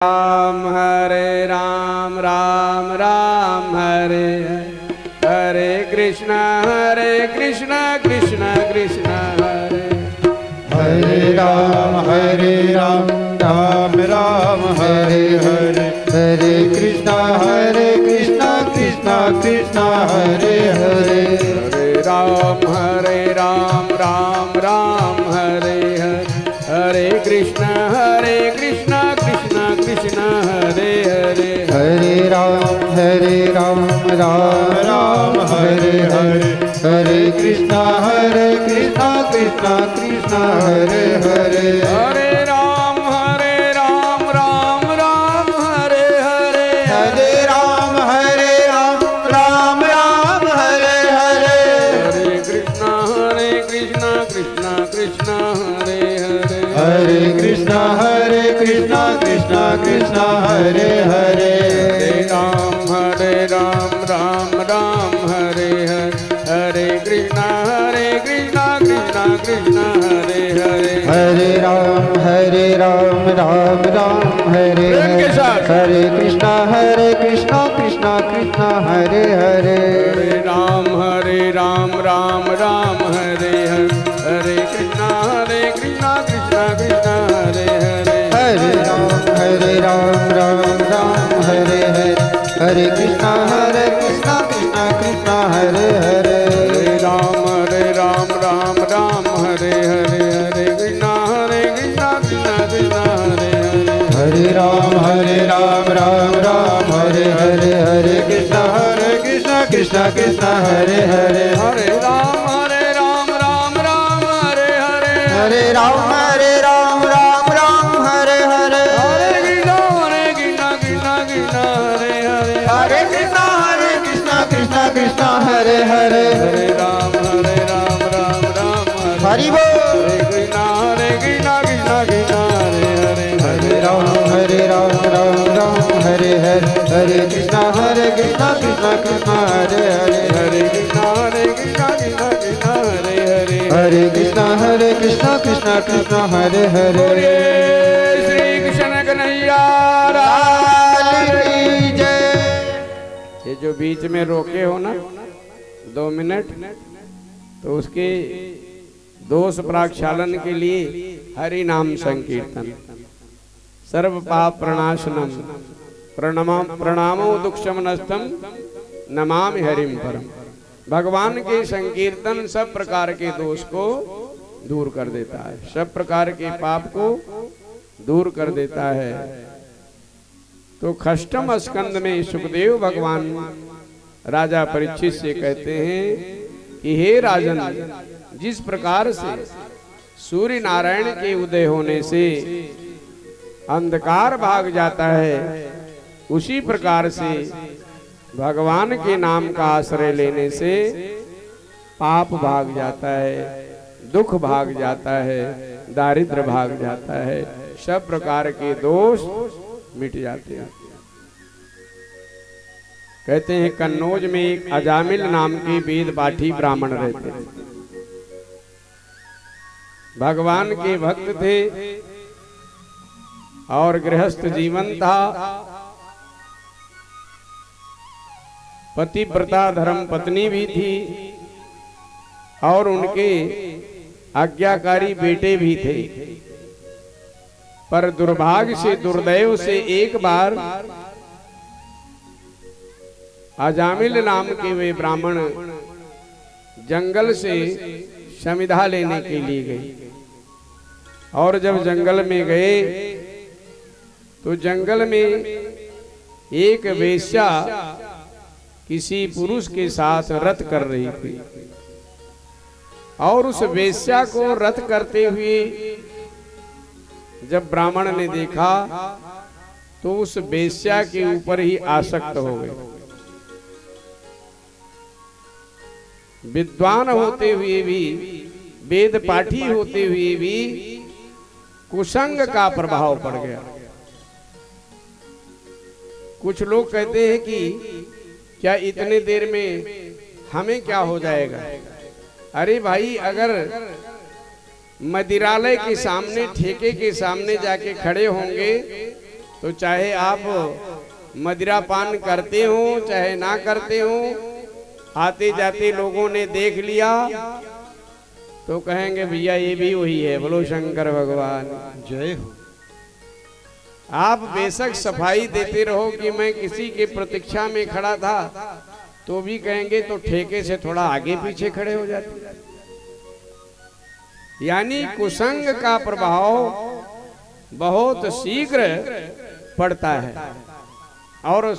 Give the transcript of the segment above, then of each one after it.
राम हरे राम राम राम हरे हरे कृष्ण कृष्ण कृष्ण हरे हरे राम राम राम हरे हरे हरे कृष्ण कृष्ण कृष्ण हरे हरे हरे राम राम राम हरे हरे हरे कृष्ण कृष्ण कृष्ण हरे हरे हरे राम राम राम हरे हरे हरे कृष्ण कृष्ण कृष्ण हरे हरे हरे राम राम राम हरे हरे हरे राम राम राम हरे हरे हरे कृष्ण कृष्ण कृष्ण हरे हरे हरे कृष्ण कृष्ण कृष्ण हरे हरे हरे राम राम हरे हरे हरे कृष्ण कृष्ण कृष्ण हरे हरे हरे राम राम हरे हरे हरे कृष्ण कृष्ण कृष्ण हरे हरे हरे राम राम हरे हरे हरे कृष्ण कृष्ण कृष्ण हरे हरे हरे राम राम हरे हरे हरे कृष्ण कृष्ण कृष्ण हरे हरे हरे राम राम हरे हरे हरे कृष्ण कृष्ण कृष्ण हरे हरे हरे राम राम हरे हरे हरे कृष्ण कृष्ण हरे हरे हरे राम राम हरे हरे हरे राम राम हरे हरे हरे कृष्ण कृष्ण हरे हरे हरे कृष्ण कृष्ण हरे हरे हरे राम राम हरि बोल हरे कृष्ण कृष्ण कृष्ण हरे हरे हरे राम राम हरे हरे हरे कृष्ण कृष्ण हरे हरे हरे कृष्ण कृष्ण हरे हरे हरे कृष्ण कृष्ण हरे हरे श्री कृष्ण कन्हैया लाल की जय। ये जो बीच में रोके हो ना 2 मिनट, तो उसके दोष प्रक्षालन के लिए हरि नाम संकीर्तन, सर्व पाप प्रणाशनम, प्रणामो दुक्षम नस्तम, नमामि हरिम परम। भगवान के संकीर्तन सब प्रकार के दोष को दूर कर देता है, सब प्रकार के पाप को दूर कर देता है। तो खष्टम स्कंद में सुखदेव भगवान राजा परीक्षित से कहते हैं कि हे राजन, जिस प्रकार से सूर्य नारायण के उदय होने से अंधकार भाग जाता है, उसी प्रकार से भगवान के नाम का आश्रय लेने से पाप भाग जाता है, दुख भाग जाता है, दारिद्र भाग जाता है, सब प्रकार के दोष मिट जाते हैं। कहते हैं कन्नौज में एक अजामिल नाम के वेद पाठी ब्राह्मण रहते थे। भगवान के भक्त थे और गृहस्थ जीवन था, पतिव्रता धर्म पत्नी भी थी और उनके आज्ञाकारी बेटे भी थे। पर दुर्भाग्य से, दुर्दैव से एक बार अजामिल नाम के वे ब्राह्मण जंगल से समिधा लेने के लिए गए। और जब जंगल में गए तो जंगल में एक वेश्या किसी पुरुष के साथ रत कर रही थी, और उस वेश्या को रत करते हुए जब ब्राह्मण ने देखा तो उस वेश्या के ऊपर ही आसक्त हो गए। विद्वान होते हुए भी, वेद पाठी होते हुए भी कुसंग का प्रभाव पड़ गया। कुछ लोग कहते हैं कि क्या इतने देर में हमें क्या हो जाएगा। अरे भाई, अगर मदिरालय के सामने, ठेके के सामने जाके खड़े होंगे तो चाहे आप मदिरा पान करते हो चाहे ना करते हो, आते जाते लोगों ने देख लिया तो कहेंगे भैया ये भी वही है। बोलो शंकर भगवान जय हो। आप बेशक सफाई देते रहो कि मैं किसी के प्रतीक्षा में खड़ा था, तो भी कहेंगे तो ठेके से थोड़ा आगे पीछे खड़े हो जाते। यानी कुसंग का प्रभाव बहुत शीघ्र पड़ता है और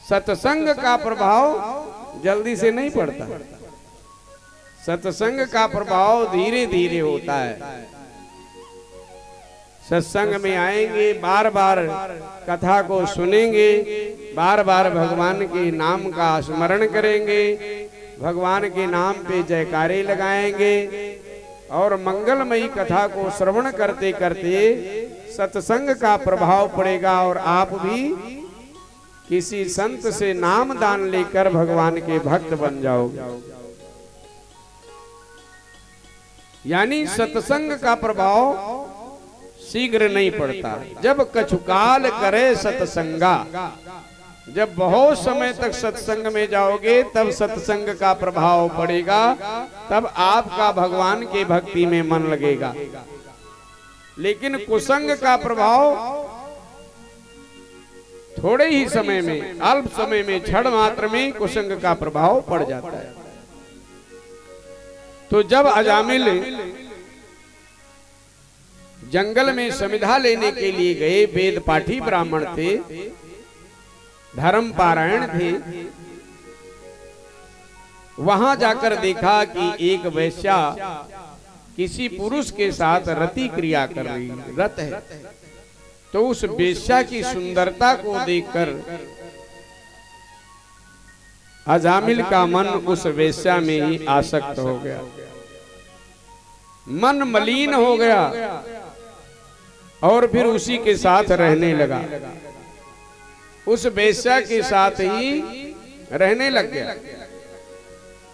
सत्संग का प्रभाव जल्दी से नहीं पड़ता। सत्संग का प्रभाव धीरे धीरे होता है। सत्संग में आएंगे, बार बार कथा को सुनेंगे, बार बार भगवान के नाम का स्मरण करेंगे, भगवान के नाम पे जयकारे लगाएंगे और मंगलमयी कथा को श्रवण करते करते सत्संग का प्रभाव पड़ेगा और आप भी किसी संत से नाम दान लेकर भगवान के भक्त बन जाओगे। यानी सत्संग का प्रभाव शीघ्र नहीं पड़ता। जब कछुकाल करे सत्संगा, जब बहुत समय तक सत्संग में जाओगे तब सत्संग का प्रभाव पड़ेगा, तब आपका भगवान के भक्ति में मन लगेगा। लेकिन कुसंग का प्रभाव थोड़े ही समय में, अल्प समय में, क्षण मात्र में कुसंग का प्रभाव पड़ जाता है। तो जब अजामिल जंगल में समिधा लेने के लिए गए, वेद पाठी ब्राह्मण थे, धर्म पारायण थे, वहां जाकर देखा कि एक वैश्या किसी पुरुष के साथ रति क्रिया कर रही है, रत है। तो उस वेश्या की सुंदरता को देखकर अजामिल का मन उस वेश्या में ही आसक्त हो गया, मन मलिन हो गया और फिर उसी के साथ रहने लगा, उस वेश्या के साथ ही रहने लग गया।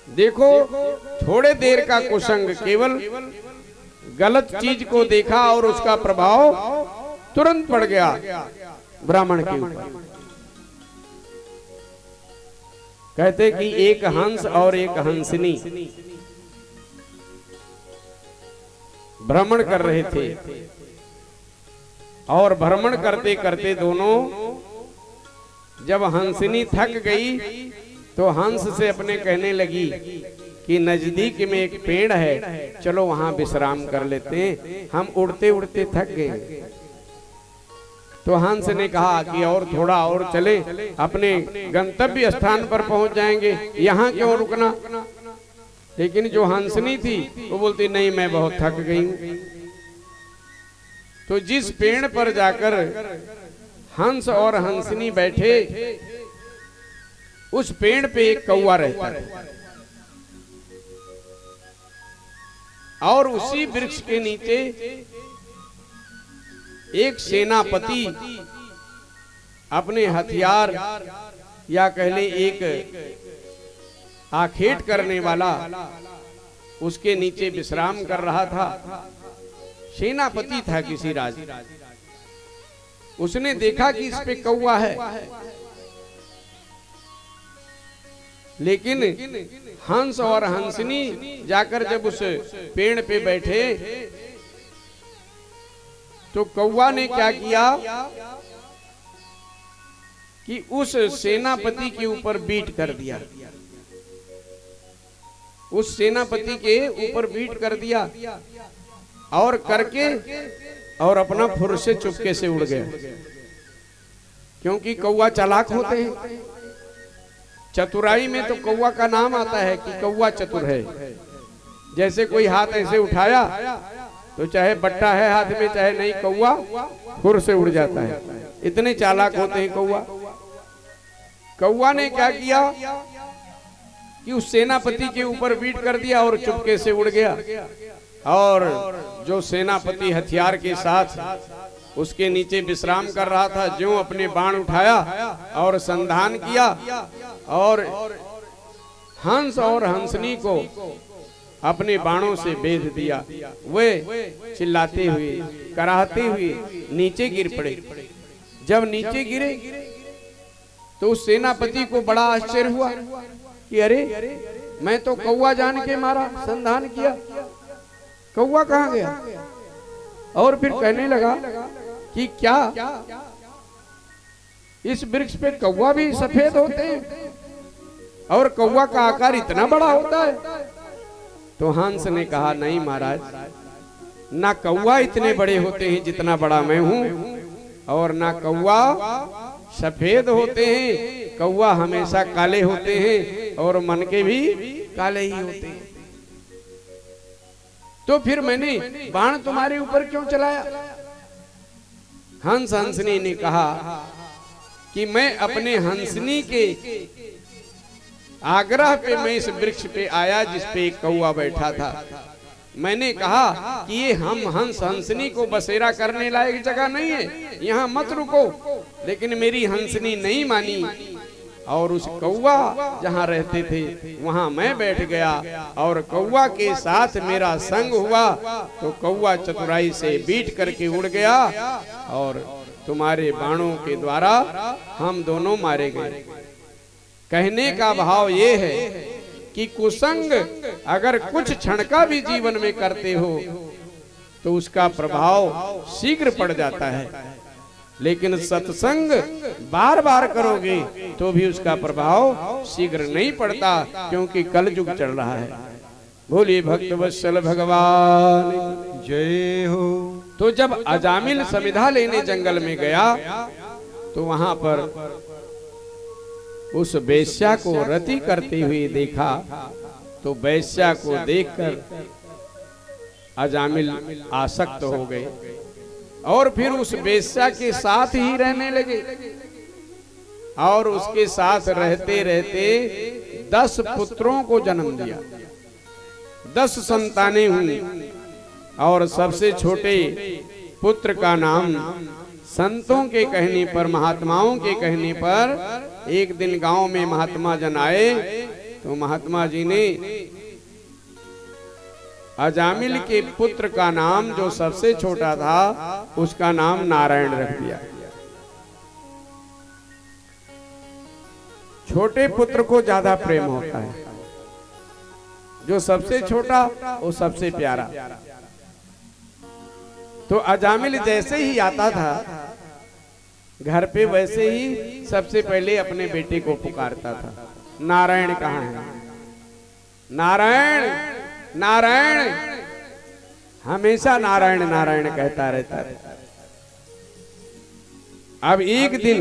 देखो, थोड़े देर का कुसंग, केवल गलत चीज को देखा और उसका प्रभाव तुरंत पड़ गया ब्राह्मण के ऊपर। कहते कि एक हंस और एक हंसनी भ्रमण कर रहे थे और भ्रमण करते करते दोनों, जब हंसनी थक गई तो हंस से अपने कहने लगी कि नजदीक में एक पेड़ है, चलो वहां विश्राम कर लेते हैं, हम उड़ते उड़ते थक गए। तो हंस ने कहा कि और थोड़ा और चले, अपने गंतव्य स्थान पर पहुंच जाएंगे, यहाँ क्यों रुकना। लेकिन जो हंसनी थी वो बोलती नहीं, मैं बहुत थक गई हूं। तो जिस पेड़ पर जाकर हंस और हंसनी बैठे, उस पेड़ पे एक कौवा रहता है और उसी वृक्ष के नीचे एक सेनापति अपने हथियार या कह ले एक आखेट करने वाला उसके नीचे विश्राम कर रहा था। सेनापति था किसी राज्य। उसने देखा कि इस पे कौवा है, लेकिन हंस और हंसनी जाकर जब उस पेड़ पे बैठे तो कौवा ने क्या किया कि उस सेनापति के ऊपर बीट कर दिया, उस सेनापति के ऊपर बीट कर दिया और करके और अपना फुर से चुपके से उड़ गया। क्योंकि कौवा चालाक होते हैं, चतुराई में तो कौवा का नाम आता है कि कौवा चतुर है। जैसे कोई हाथ ऐसे उठाया तो चाहे बट्टा है हाथ में चाहे नहीं, कौवा फुर से उड़ जाता है, इतने चालाक होते हैं कौवा। कौवा ने क्या किया कि उस सेनापति के ऊपर बीट कर दिया और चुपके से उड़ गया। और जो सेनापति हथियार के साथ उसके नीचे विश्राम कर रहा था, जो अपने बाण उठाया और संधान किया और हंस और हंसनी को अपने बाणों से बेध दिया। वे चिल्लाते हुए, कराहते हुए नीचे गिर पड़े जब नीचे गिरे तो उस सेनापति को बड़ा आश्चर्य हुआ कि अरे मैं तो कौवा जान के मारा, संधान किया, कौवा कहाँ गया? और फिर कहने लगा कि क्या इस वृक्ष पे कौवा भी सफेद होते हैं और कौवा का आकार इतना बड़ा होता है? तो हंस ने कहा नहीं महाराज, ना कौवा इतने बड़े होते हैं जितना बड़ा मैं हूं, और ना कौवा सफेद होते हैं, कौवा हमेशा काले होते हैं और मन के भी काले ही होते हैं। तो फिर मैंने बाण तुम्हारे ऊपर क्यों चलाया? हंसनी ने कहा कि मैं अपने हंसनी के आग्रह पे मैं इस वृक्ष पे आया जिस पे एक कौवा बैठा था। मैंने कहा कि ये हम हंसनी को बसेरा करने लायक जगह नहीं है, यहाँ मत रुको। लेकिन मेरी हंसनी नहीं मानी और उस कौवा जहाँ रहते थे वहाँ मैं बैठ गया और कौवा के साथ मेरा संग हुआ तो कौवा चतुराई से बीट करके उड़ गया और तुम्हारे बाणों के द्वारा हम दोनों मारे गए। कहने का भाव ये है कि कुसंग अगर कुछ क्षण का भी जीवन में करते हो तो उसका प्रभाव शीघ्र पड़ जाता है, लेकिन सत्संग बार बार करोगे तो भी उसका प्रभाव शीघ्र नहीं पड़ता, क्योंकि कलयुग चल रहा है। बोलिए भक्त वत्सल भगवान जय हो। तो जब अजामिल समिधा लेने जंगल में गया तो वहां पर उस वेश्या को रति करते हुए देखा, तो वेश्या को देखकर अजामिल आसक्त हो गए और फिर उस वेश्या के साथ ही रहने लगे और उसके साथ रहते रहते 10 पुत्रों को जन्म दिया, 10 संतानें हुई। और सबसे छोटे पुत्र का नाम संतों के कहने पर, महात्माओं के कहने पर, एक दिन गांव में महात्मा जन आए तो महात्मा जी ने अजामिल के पुत्र का नाम जो सबसे छोटा था उसका नाम नारायण रख दिया। छोटे पुत्र को ज्यादा प्रेम होता है, जो सबसे छोटा वो सबसे प्यारा। तो अजामिल जैसे ही आता था घर पे वैसे ही सबसे पहले अपने बेटे को पुकारता था, नारायण कहाँ है? नारायण नारायण, हमेशा नारायण नारायण कहता रहता है। अब एक दिन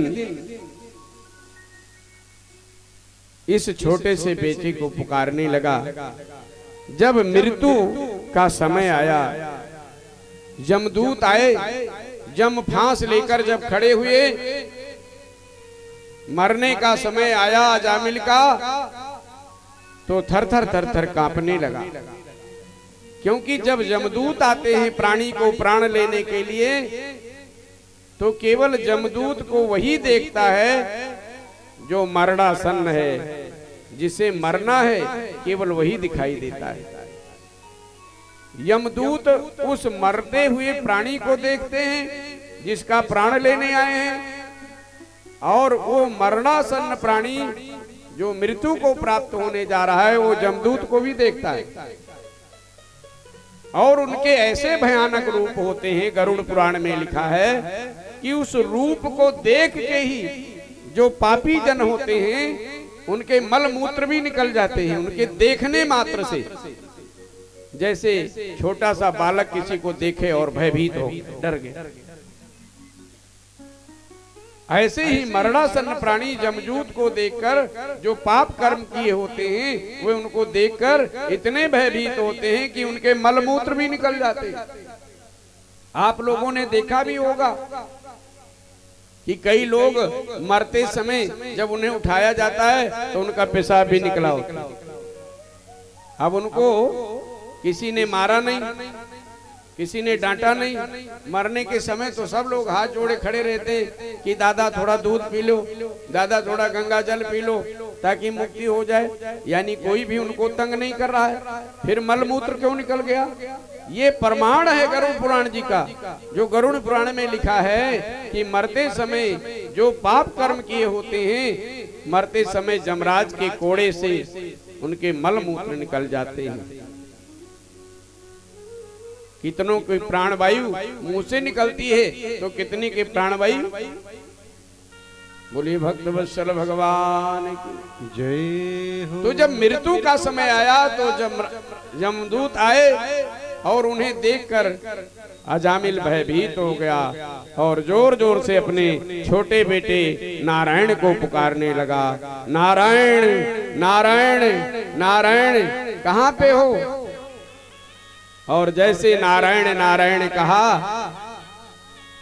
इस छोटे से बेटे को पुकारने लगा। जब मृत्यु का समय आया, यमदूत आए, जम फांस लेकर जब खड़े हुए, मरने का समय आया अजामिल का, तो थर थर कांपने लगा। क्योंकि जब यमदूत आते हैं प्राणी को प्राण लेने के लिए तो केवल यमदूत को वही देखता है जो मरणासन्न है, जिसे मरना है केवल वही दिखाई देता है। यमदूत उस मरते हुए प्राणी को देखते हैं जिसका प्राण लेने आए हैं, और वो मरणासन्न प्राणी जो मृत्यु को प्राप्त होने जा रहा है वो यमदूत को भी देखता है। और उनके ऐसे भयानक रूप होते हैं, गरुड़ पुराण में लिखा है कि उस रूप को देख के ही जो पापी जन होते हैं उनके मल मूत्र भी निकल जाते हैं, उनके देखने मात्र से। जैसे छोटा सा बालक किसी को देखे और भयभीत हो, डर गए, ऐसे ही मरणासन्न प्राणी यमदूत को देखकर जो पाप कर्म किए होते हैं वे उनको देखकर इतने भयभीत होते हैं कि उनके मलमूत्र भी निकल जाते हैं। आप लोगों ने देखा भी होगा कि कई लोग मरते समय जब उन्हें उठाया जाता है तो उनका पेशाब भी निकला होता है। अब उनको किसी ने मारा नहीं, किसी ने डांटा नहीं, मरने के समय तो सब लोग हाथ जोड़े खड़े रहते कि दादा थोड़ा दूध पी लो, दादा थोड़ा गंगा जल पी लो ताकि मुक्ति हो जाए। यानी कोई भी उनको तंग नहीं कर रहा है। फिर मलमूत्र क्यों निकल गया? ये प्रमाण है गरुड़ पुराण जी का, जो गरुड़ पुराण में लिखा है कि मरते समय जो पाप कर्म किए होते हैं, मरते समय जमराज के कोड़े से उनके मल मूत्र निकल जाते हैं। कितनों की प्राणवायु मुंह से निकलती है तो कितनी की प्राणवायु। बोलिए भक्त वत्सल भगवान की जय हो। तो जब मृत्यु का समय आया तो यमदूत आए और उन्हें देखकर अजामिल भयभीत हो गया और जोर जोर से अपने छोटे बेटे नारायण को पुकारने लगा, नारायण नारायण नारायण कहाँ पे हो। और जैसे नारायण नारायण कहा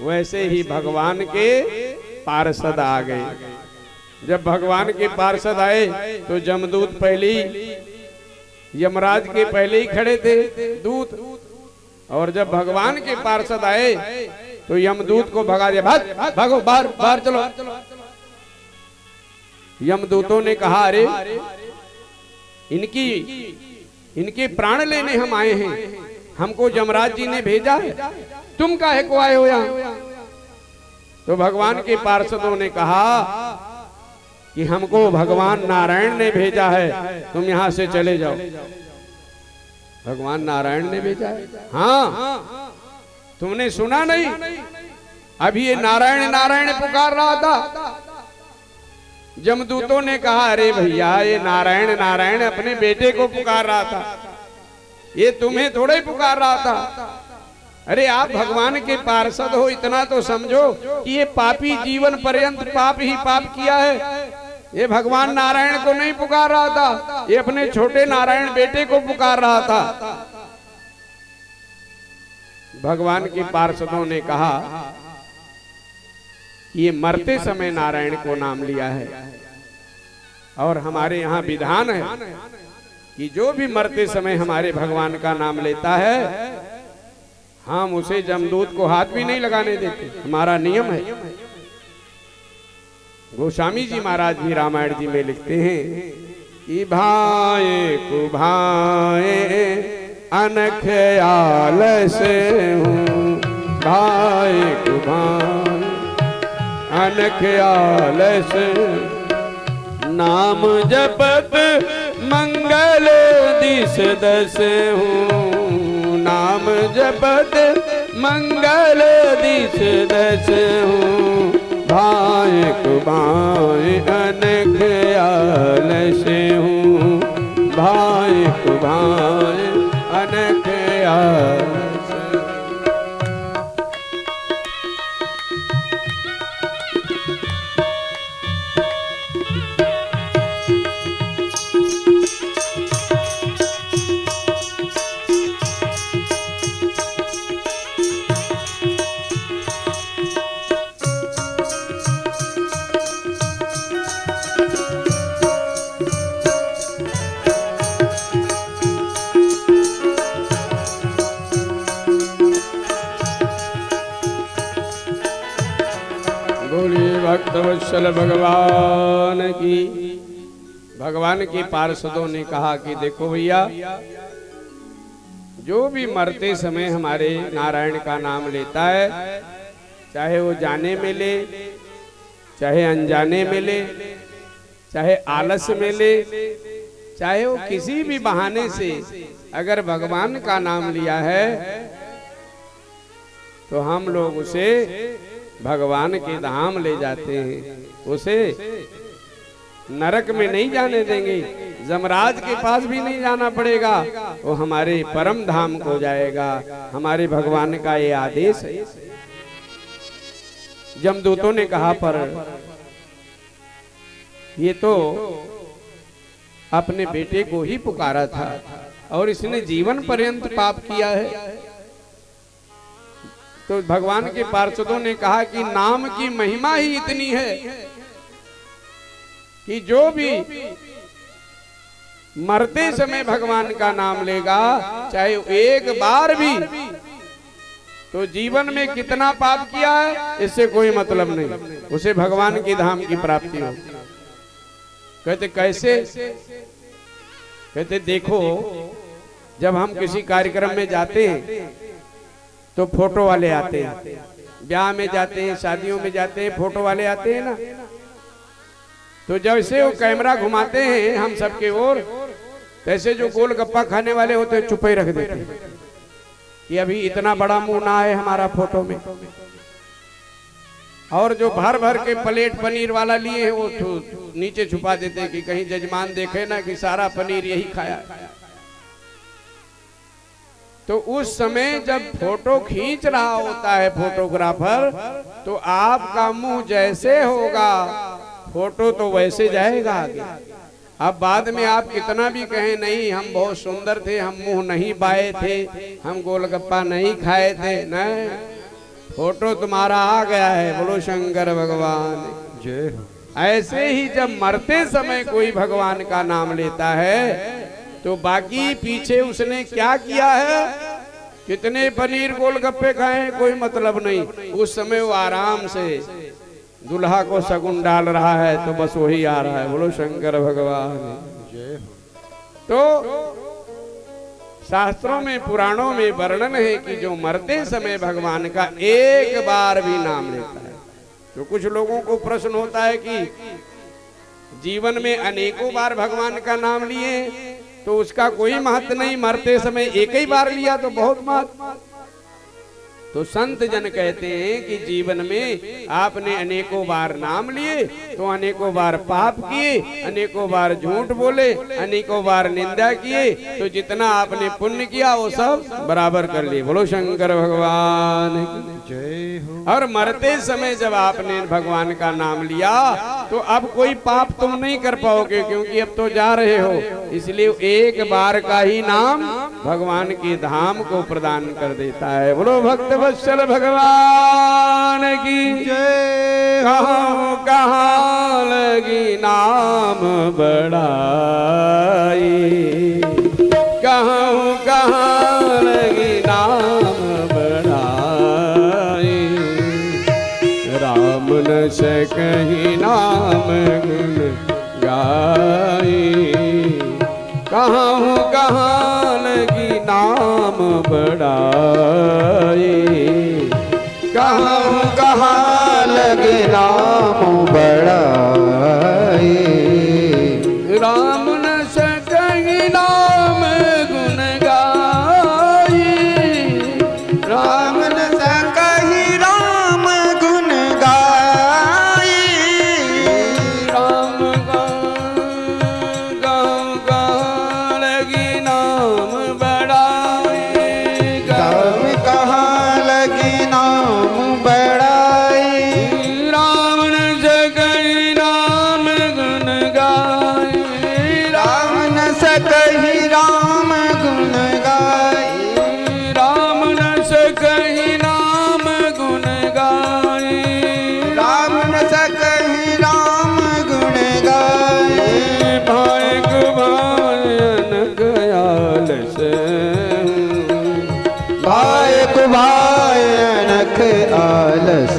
वैसे ही भगवान के पार्षद आ गए। जब भगवान के पार्षद आए तो जमदूत पहले ही, यमराज के पहले ही खड़े थे दूत, और जब भगवान के पार्षद आए तो यमदूत को भगा दिया, भाग भागो बाहर बाहर चलो। यमदूतों ने कहा अरे इनके प्राण लेने हम आए हैं, हमको यमराज जी ने भेजा है, तुम काहे को आए हो यहाँ। तो भगवान के पार्षदों ने कहा कि हमको भगवान नारायण ने भेजा है, तुम यहाँ से चले जाओ। भगवान नारायण ने भेजा है? हाँ, तुमने सुना नहीं? अभी ये नारायण नारायण पुकार रहा था। जमदूतों ने कहा अरे भैया ये नारायण नारायण अपने बेटे को पुकार रहा था, ये तुम्हें थोड़ा ही पुकार रहा था। अरे आप भगवान के पार्षद हो, इतना तो समझो कि ये पापी जीवन पर्यंत पाप ही पाप किया है। ये भगवान नारायण को नहीं पुकार रहा था, ये अपने छोटे नारायण बेटे को पुकार रहा था। भगवान के पार्षदों ने कहा ये मरते समय नारायण को नाम लिया है, और हमारे यहाँ विधान है कि जो भी मरते समय हमारे भगवान का नाम लेता है हम उसे जमदूत को हाथ भी नहीं लगाने देते, हमारा नियम है। गोस्वामी जी महाराज भी रामायण जी में लिखते हैं कि भाए को भाए अनख्याल से हूँ, भाए को भाए अनख्याल से नाम जपत मंगल दिस दस हूँ, नाम जपत मंगल दिस दस हूँ, भाए को भाए अनख्याल से हूँ, भाए को भाए अनख्याल से। भक्तवत्सल भगवान की। भगवान के पार्षदों ने कहा कि देखो भैया जो भी मरते समय हमारे नारायण का नाम लेता है, चाहे वो जाने में ले, चाहे अनजाने में ले, चाहे आलस में ले, चाहे वो किसी भी बहाने से अगर भगवान का नाम लिया है तो हम लोग उसे भगवान के धाम ले जाते हैं, उसे नरक में नहीं जाने देंगे, जमराज के पास भी नहीं जाना पड़ेगा, वो हमारे परम धाम को जाएगा। हमारे भगवान का ये आदेश है। जमदूतों ने कहा पर ये तो अपने बेटे को ही पुकारा था और इसने जीवन पर्यंत पाप किया है। तो भगवान के पार्षदों ने कहा कि नाम की महिमा ही इतनी है कि जो भी मरते समय भगवान का नाम लेगा, चाहे एक बार भी, तो जीवन में कितना पाप किया है इससे कोई मतलब नहीं, उसे भगवान की धाम की प्राप्ति हो। कहते कैसे? कहते देखो जब हम किसी कार्यक्रम में जाते हैं तो फोटो वाले आते हैं, ब्याह में जाते हैं, शादियों में जाते हैं, फोटो वाले आते हैं ना। तो जैसे वो कैमरा घुमाते हैं हम सबके ओर, तैसे जो गोलगप्पा खाने वाले होते हैं चुप ही रख देते हैं कि अभी इतना बड़ा मुंह ना आए हमारा फोटो में। और जो भर भर के प्लेट पनीर वाला लिए हैं वो नीचे छुपा देते हैं कि कहीं जजमान देखे ना कि सारा पनीर यही खाया। तो उस समय जब फोटो खींच रहा होता है फोटोग्राफर, तो आपका मुंह जैसे होगा फोटो तो वैसे जाएगा आगे। अब बाद में आप कितना भी कहें नहीं हम बहुत सुंदर थे, हम मुंह नहीं बाए थे, हम गोलगप्पा नहीं खाए थे, नहीं, फोटो तुम्हारा आ गया है। बोलो शंकर भगवान जय हो। ऐसे ही जब मरते समय कोई भगवान का नाम लेता है तो बाकी पीछे उसने क्या किया है, कितने पनीर गोलगप्पे खाए कोई मतलब नहीं। उस समय वो आराम से दुल्हा को शगुन डाल रहा है तो बस वही आ रहा है। बोलो शंकर भगवान जय हो। तो शास्त्रों में पुराणों में वर्णन है कि जो मरते समय भगवान का एक बार भी नाम लेता है। तो कुछ लोगों को प्रश्न होता है कि जीवन में अनेकों बार भगवान का नाम लिए तो उसका कोई महत्व नहीं, मरते समय एक ही बार लिया तो बहुत महत्व। तो संत जन कहते हैं कि जीवन में आपने अनेकों बार नाम लिए तो अनेकों बार पाप किए, अनेकों बार झूठ बोले, अनेकों बार निंदा किए, तो जितना आपने पुण्य किया वो सब बराबर कर लिए। बोलो शंकर भगवान जय हो। और मरते समय जब आपने भगवान का नाम लिया तो अब कोई पाप तुम नहीं कर पाओगे, क्योंकि अब तो जा रहे हो। इसलिए एक बार का ही नाम भगवान के धाम को प्रदान कर देता है। बोलो भक्त वत्सल भगवान की जय। कहाँ कहाँ लगी नाम बड़ाई, कहाँ कहाँ लगी नाम बड़ाई, राम न सकहि नाम गुण गाई, कहाँ कहाँ लगी नाम बड़ाई, कहाँ कहाँ लगे नाम बड़ाई, राम न सकहि नाम गुण गाई, राम न सकहि राम गुण गाई, राम गाँव गाँव लगी नाम बड़ाई, गाँव कहाँ लगी नाम बड़ाई, राम न सकहि नाम गुण गाई, राम न सकहि राम गुण गाई, राम न सकहि नाम गुण गाई, राम न सकहि राम गुण गाई, भाई भायन गयाल से भाय कुभायनक आलस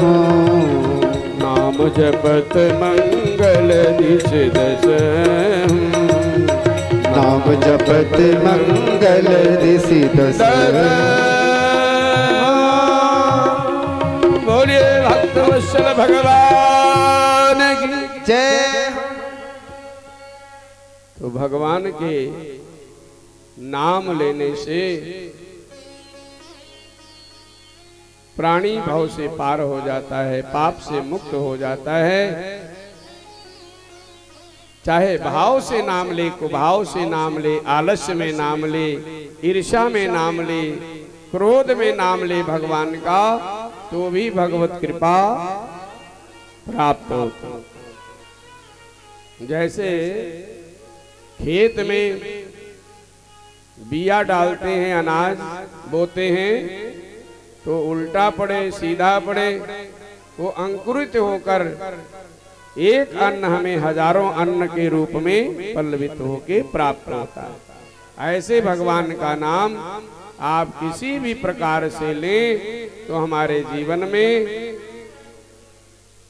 हो, नाम जपत मंगल दिश दस, नाम जपत मंगल दिसि दस। बोलिए भक्त वत्सल भगवान की जय। तो भगवान के नाम लेने से प्राणी भाव से पार हो जाता है, पाप से मुक्त हो जाता है। चाहे भाव से नाम ले, कुभाव से नाम ले, आलस्य में नाम ले, ईर्ष्या में नाम ले, क्रोध में नाम ले भगवान का, तो भी भगवत कृपा प्राप्त होती। जैसे खेत में बिया डालते हैं, अनाज बोते हैं, तो उल्टा पड़े सीधा पड़े, वो अंकुरित होकर एक अन्न हमें हजारों अन्न के रूप में पल्लवित होके प्राप्त होता है। ऐसे भगवान का नाम आप किसी भी प्रकार से लें तो हमारे जीवन में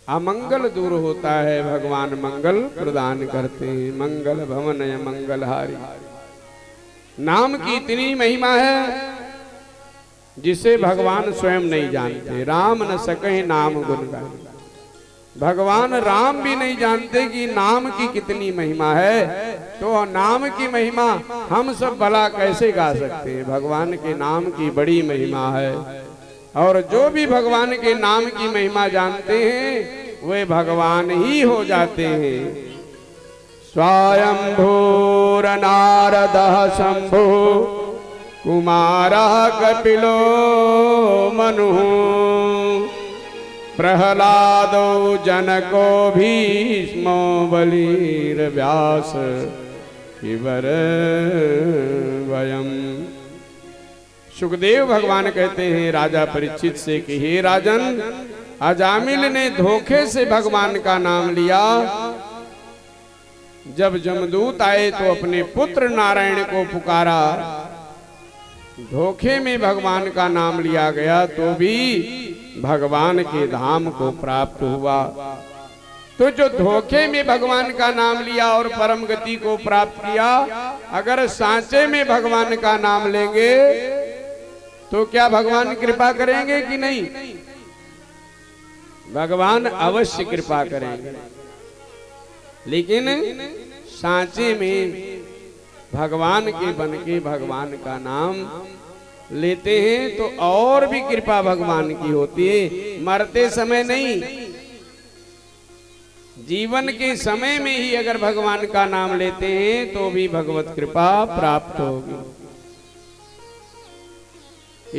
अमंगल दूर होता है, भगवान मंगल प्रदान करते हैं। मंगल भवन मंगलहारी। नाम की इतनी महिमा है जिसे भगवान स्वयं नहीं जानते। राम न सके नाम गुण गाए, भगवान राम भी नहीं जानते कि नाम की कितनी महिमा है। तो नाम की महिमा हम सब भला कैसे गा सकते हैं? भगवान के नाम की बड़ी महिमा है, और जो भी भगवान के नाम की महिमा जानते हैं वे भगवान ही हो जाते हैं। स्वयंभूर नारदः शंभु कुमारः कपिलो मनुः प्रहलादो जनको भीष्मो बलिर्व्यास शिवर वयम्। सुखदेव भगवान कहते हैं राजा परीक्षित से कि हे राजन, अजामिल ने धोखे से भगवान का नाम लिया। जब जमदूत आए तो अपने पुत्र नारायण को पुकारा, धोखे में भगवान का नाम लिया गया तो भी भगवान के धाम को प्राप्त हुआ। तो जो धोखे में भगवान का नाम लिया और परम गति को प्राप्त किया, अगर सांचे में भगवान का नाम लेंगे तो क्या भगवान कृपा करेंगे कि नहीं? भगवान अवश्य कृपा करेंगे, लेकिन सांचे में भगवान के बन के भगवान का नाम लेते हैं तो और भी कृपा भगवान की होती है। मरते समय नहीं, जीवन के समय में ही अगर भगवान का नाम लेते हैं तो भी भगवत कृपा प्राप्त होगी।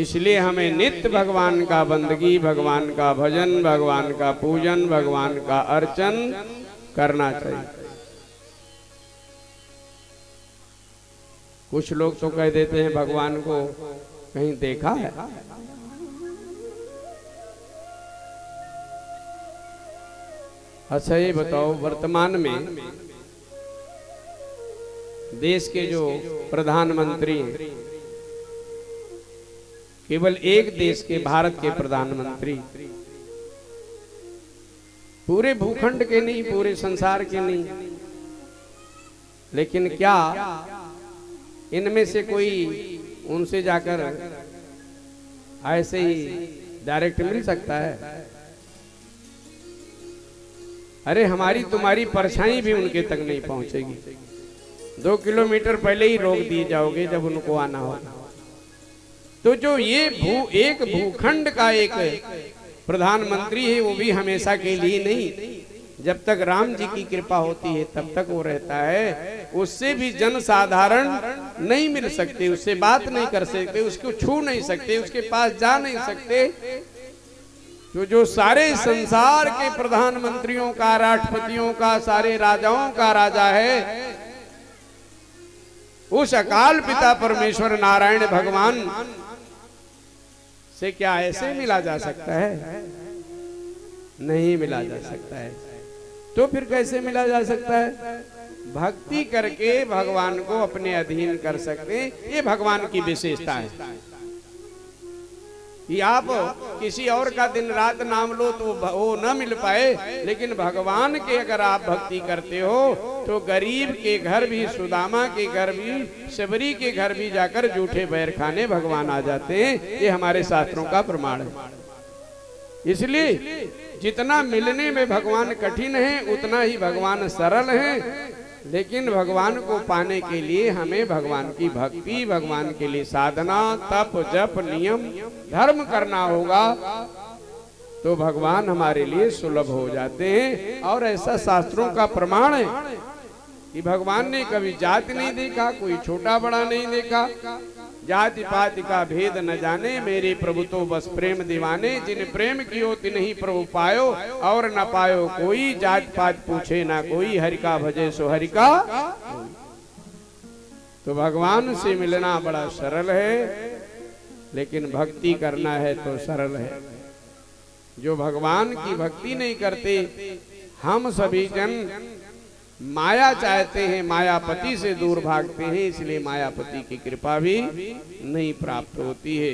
इसलिए हमें नित्य भगवान का बंदगी, भगवान का भजन, भगवान का पूजन, भगवान का अर्चन करना चाहिए। कुछ लोग तो कह देते हैं भगवान को कहीं देखा है? अच्छा ये बताओ, वर्तमान में देश के जो प्रधानमंत्री हैं, केवल एक देश के भारत के प्रधानमंत्री, पूरे भूखंड के नहीं, पूरे संसार के नहीं, लेकिन क्या इनमें से कोई उनसे जाकर ऐसे ही डायरेक्ट मिल सकता है? अरे हमारी तुम्हारी परछाई भी उनके तक नहीं पहुंचेगी। 2 किलोमीटर पहले ही रोक दिए जाओगे जब उनको आना होगा। तो जो ये एक भूखंड का एक प्रधानमंत्री है, वो भी हमेशा के लिए नहीं, जब तक राम जी की कृपा होती है तब तक वो रहता है। उससे भी जन साधारण नहीं मिल सकते, उससे बात नहीं कर सकते, उसको छू नहीं सकते, उसके पास जा नहीं सकते। तो जो सारे संसार के प्रधानमंत्रियों का, राष्ट्रपतियों का, सारे राजाओं का राजा है, उस अकाल पिता परमेश्वर नारायण भगवान से क्या ऐसे मिला जा सकता है? नहीं मिला जा सकता है। तो फिर कैसे मिला जा सकता है? भक्ति करके भगवान को अपने अधीन कर सकते हैं। ये भगवान की विशेषता है कि आप किसी और का दिन रात नाम लो तो वो न मिल पाए, लेकिन भगवान के अगर आप भक्ति करते हो तो गरीब के घर भी, सुदामा के घर भी, शबरी के घर भी जाकर जूठे बैर खाने भगवान आ जाते हैं। ये हमारे शास्त्रों का प्रमाण है। इसलिए जितना मिलने में भगवान कठिन है उतना ही भगवान सरल है। लेकिन भगवान को पाने के लिए हमें भगवान की भक्ति, भगवान के लिए साधना, तप, जप, नियम, धर्म करना होगा, तो भगवान हमारे लिए सुलभ हो जाते हैं। और ऐसा शास्त्रों का प्रमाण है कि भगवान ने कभी जाति नहीं देखा, कोई छोटा बड़ा नहीं देखा, जाति पाति का भेद न जाने, मेरे प्रभु तो बस प्रेम दीवाने, जिन प्रेम कियो तिन्हीं प्रभु पायो, और न पायो कोई, जाति पात पूछे ना कोई, हरि का भजे सो हरि का। तो भगवान से मिलना बड़ा सरल है, लेकिन भक्ति करना है तो सरल है। जो भगवान की भक्ति नहीं करते, हम सभी जन माया चाहते हैं, मायापति से दूर भागते हैं, इसलिए मायापति की कृपा भी नहीं प्राप्त होती है।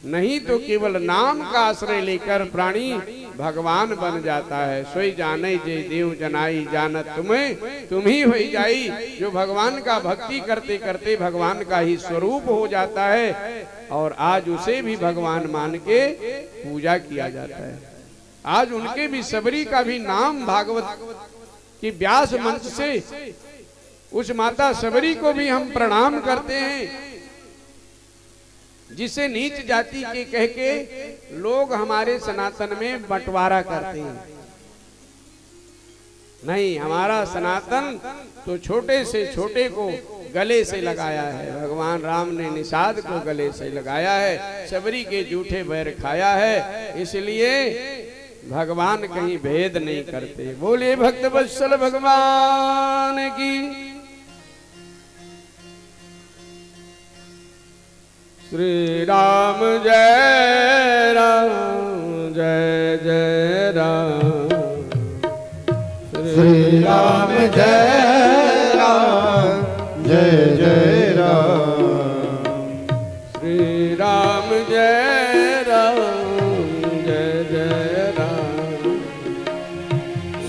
नहीं तो केवल नाम का आश्रय लेकर प्राणी भगवान बन जाता है। सोई जाने जे देव जनाई जानत तुम्हें तुम ही हो जाई। जो भगवान का भक्ति करते करते भगवान का ही स्वरूप हो जाता है और आज उसे भी भगवान मान के पूजा किया जाता है। आज उनके भी सबरी का भी नाम भागवत की व्यास मंच से उस माता सबरी को भी हम प्रणाम करते हैं, जिसे नीच जाति के कह के लोग हमारे सनातन में बंटवारा करते हैं। नहीं, हमारा सनातन तो छोटे से छोटे को गले से लगाया है। भगवान राम ने निषाद को गले से लगाया है, सबरी के जूठे बैर खाया है। इसलिए भगवान कहीं भेद नहीं करते। बोलिए भक्त वत्सल भगवान की। श्री राम जय राम जय जय राम। श्री राम जय राम जय जय राम। श्री राम जय राम जय जय राम।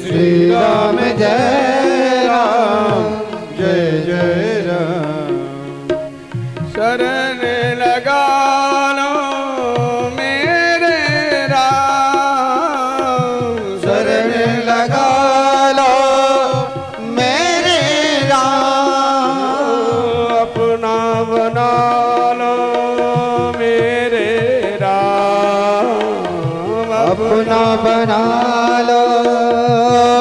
श्री राम जय राम जय जय राम। शरण लगा लो मेरे राम। शरण लगा लो मेरे राम। अपना बना लो मेरे राम। अपना बना लो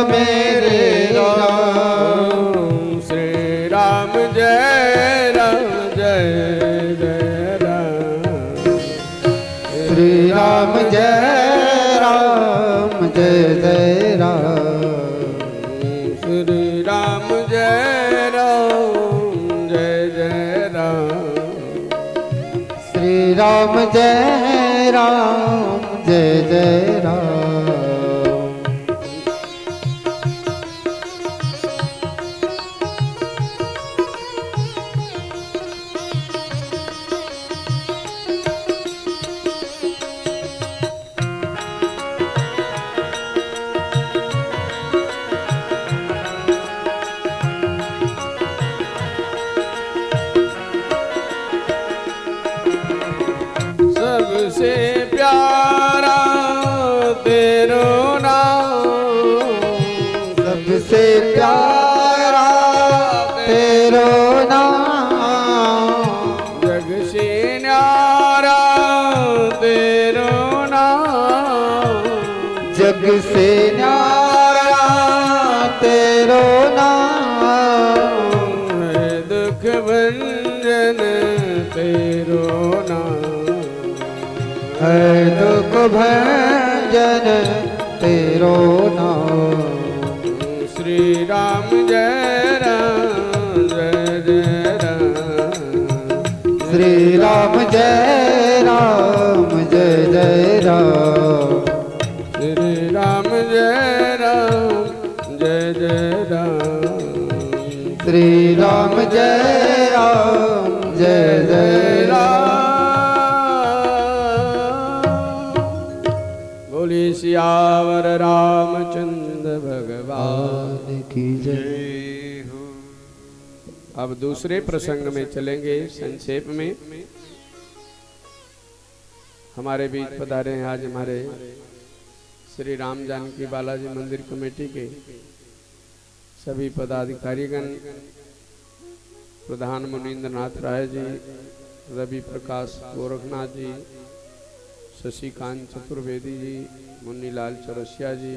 मेरे राम। श्री राम जय राम जय जय राम। श्री राम जय राम जय जय राम। श्री राम जय राम जय जय राम। श्री राम जय राम जय जय राम। सबसे प्यारा तेरो नाम। सबसे प्यारा तेरो नाम। जग से न्यारा तेरो नाम। जग से न्यारा तेरो नाम। है दुख भंजन तेरो नाम। है दुख भंजन तेरो नाम। श्री राम जय राम जय जय राम। श्री राम जय राम जय जय राम। श्री राम जय राम जय जय राम। श्री राम जय राम जय जय राम। बोली सियावर रामचंद्र भगवान की जय हो। अब दूसरे प्रसंग में चलेंगे। संक्षेप में हमारे बीच पधारे हैं आज हमारे श्री राम जानकी बालाजी मंदिर कमेटी के सभी पदाधिकारीगण, प्रधान मुनीन्द्र नाथ राय जी, रवि प्रकाश गोरखनाथ जी, शशिकांत चतुर्वेदी जी, मुन्नीलाल चौरसिया जी,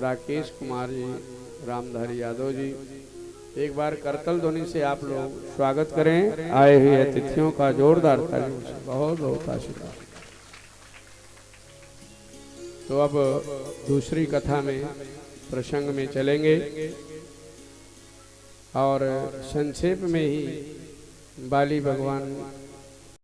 राकेश कुमार जी, रामधारी यादव जी। एक बार करतल ध्वनि से आप लोग स्वागत करें आए हुए अतिथियों का जोरदार तालियों से। बहुत बहुत आशीर्वाद। तो अब दूसरी कथा में प्रसंग में चलेंगे और संक्षेप में ही बाली भगवान